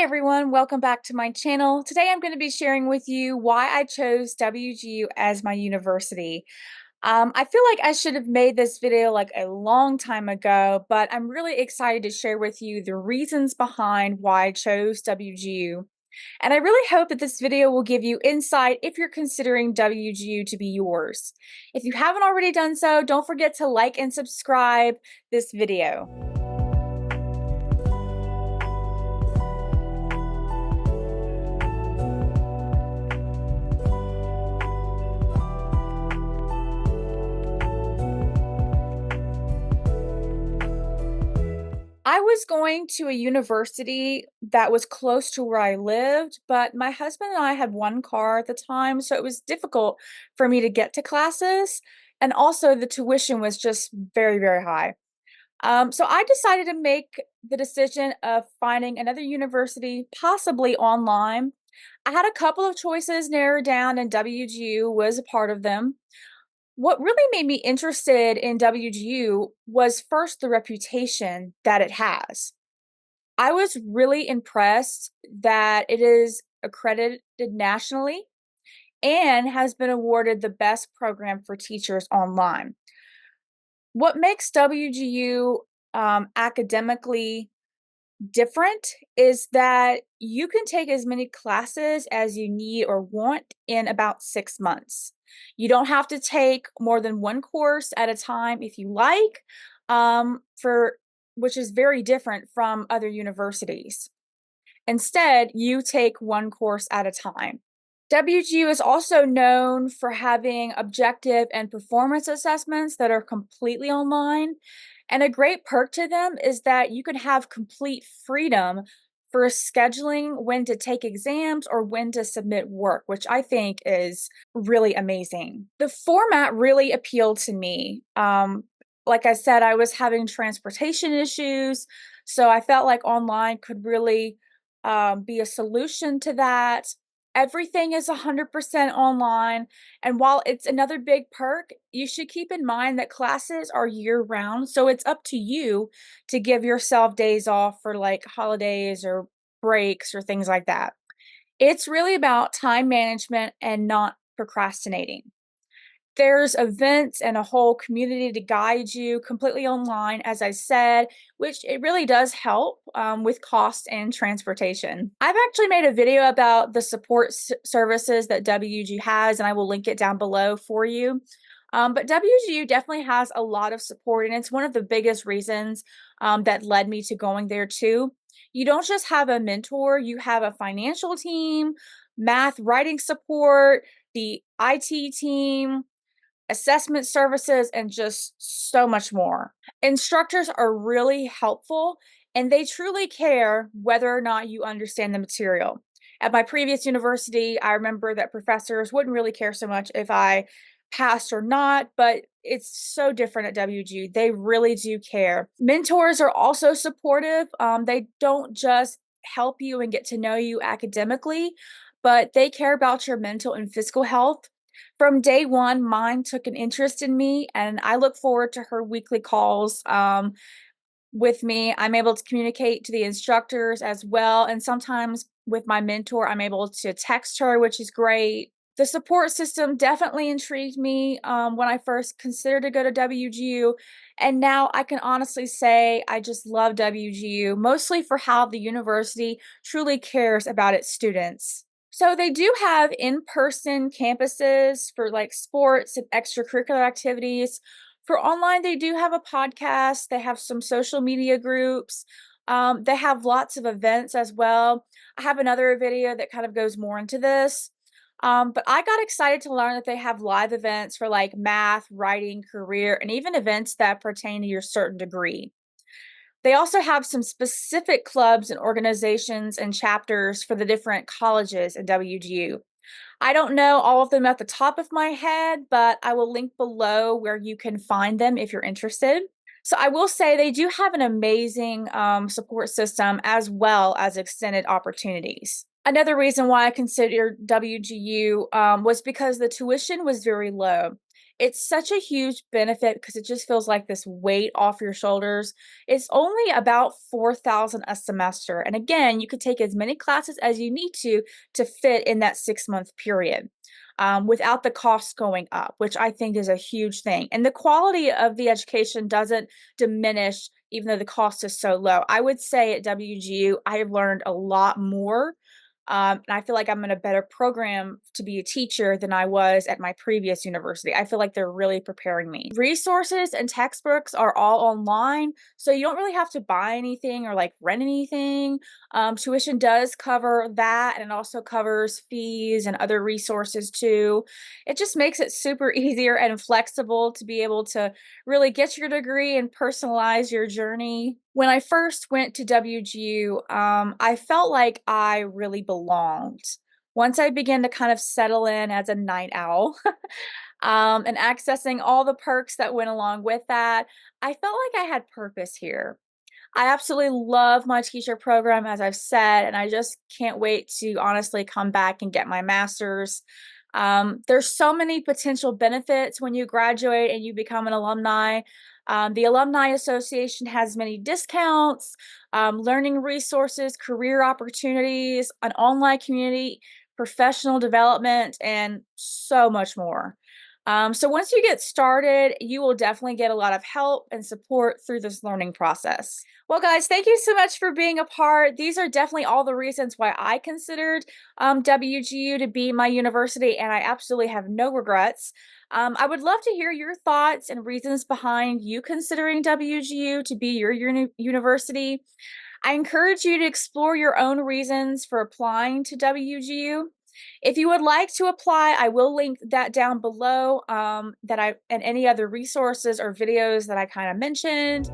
everyone, welcome back to my channel. Today I'm going to be sharing with you why I chose WGU as my university. I feel like I should have made this video like a long time ago, but I'm really excited to share with you the reasons behind why I chose WGU. And I really hope that this video will give you insight if you're considering WGU to be yours. If you haven't already done so, don't forget to like and subscribe this video. I was going to a university that was close to where I lived, but my husband and I had one car at the time, so it was difficult for me to get to classes. And also, the tuition was just very, very high. So I decided to make the decision of finding another university, possibly online. I had a couple of choices narrowed down, and WGU was a part of them. What really made me interested in WGU was first the reputation that it has. I was really impressed that it is accredited nationally and has been awarded the best program for teachers online. What makes WGU academically different is that you can take as many classes as you need or want in about 6 months. You don't have to take more than one course at a time if you like, for which is very different from other universities. Instead, you take one course at a time. WGU is also known for having objective and performance assessments that are completely online. And a great perk to them is that you can have complete freedom for scheduling when to take exams or when to submit work, which I think is really amazing. The format really appealed to me. Like I said, I was having transportation issues, so I felt like online could really be a solution to that. Everything is 100% online. And while it's another big perk, you should keep in mind that classes are year round. So it's up to you to give yourself days off for like holidays or breaks or things like that. It's really about time management and not procrastinating. There's events and a whole community to guide you completely online, as I said, which it really does help with cost and transportation. I've actually made a video about the support services that WGU has, and I will link it down below for you. But WGU definitely has a lot of support, and it's one of the biggest reasons that led me to going there too. You don't just have a mentor, you have a financial team, math writing support, the IT team, assessment services, and just so much more. Instructors are really helpful and they truly care whether or not you understand the material. At my previous university, I remember that professors wouldn't really care so much if I passed or not, but it's so different at WGU. They really do care. Mentors are also supportive. They don't just help you and get to know you academically, but they care about your mental and physical health. From day one, mine took an interest in me, and I look forward to her weekly calls with me. I'm able to communicate to the instructors as well, and sometimes with my mentor, I'm able to text her, which is great. The support system definitely intrigued me when I first considered to go to WGU, and now I can honestly say I just love WGU, mostly for how the university truly cares about its students. So they do have in-person campuses for like sports and extracurricular activities. For online, they do have a podcast. They have some social media groups. They have lots of events as well. I have another video that kind of goes more into this. But I got excited to learn that they have live events for like math, writing, career, and even events that pertain to your certain degree. They also have some specific clubs and organizations and chapters for the different colleges at WGU. I don't know all of them at the top of my head, but I will link below where you can find them if you're interested. So I will say they do have an amazing support system as well as extended opportunities. Another reason why I considered WGU was because the tuition was very low. It's such a huge benefit because it just feels like this weight off your shoulders. It's only about 4,000 a semester. And again, you could take as many classes as you need to fit in that 6 month period. Without the costs going up, which I think is a huge thing. And the quality of the education doesn't diminish, even though the cost is so low. I would say at WGU, I have learned a lot more. And I feel like I'm in a better program to be a teacher than I was at my previous university. I feel like they're really preparing me. Resources and textbooks are all online, so you don't really have to buy anything or like rent anything. Tuition does cover that, and it also covers fees and other resources too. It just makes it super easier and flexible to be able to really get your degree and personalize your journey. When I first went to WGU, I felt like I really belonged. Once I began to kind of settle in as a night owl, and accessing all the perks that went along with that, I felt like I had purpose here. I absolutely love my teacher program, as I've said, and I just can't wait to honestly come back and get my master's. There's so many potential benefits when you graduate and you become an alumni. The Alumni Association has many discounts, learning resources, career opportunities, an online community, professional development, and so much more. So once you get started, you will definitely get a lot of help and support through this learning process. Well, guys, thank you so much for being a part. These are definitely all the reasons why I considered WGU to be my university, and I absolutely have no regrets. I would love to hear your thoughts and reasons behind you considering WGU to be your university. I encourage you to explore your own reasons for applying to WGU. If you would like to apply, I will link that down below, and any other resources or videos that I kind of mentioned.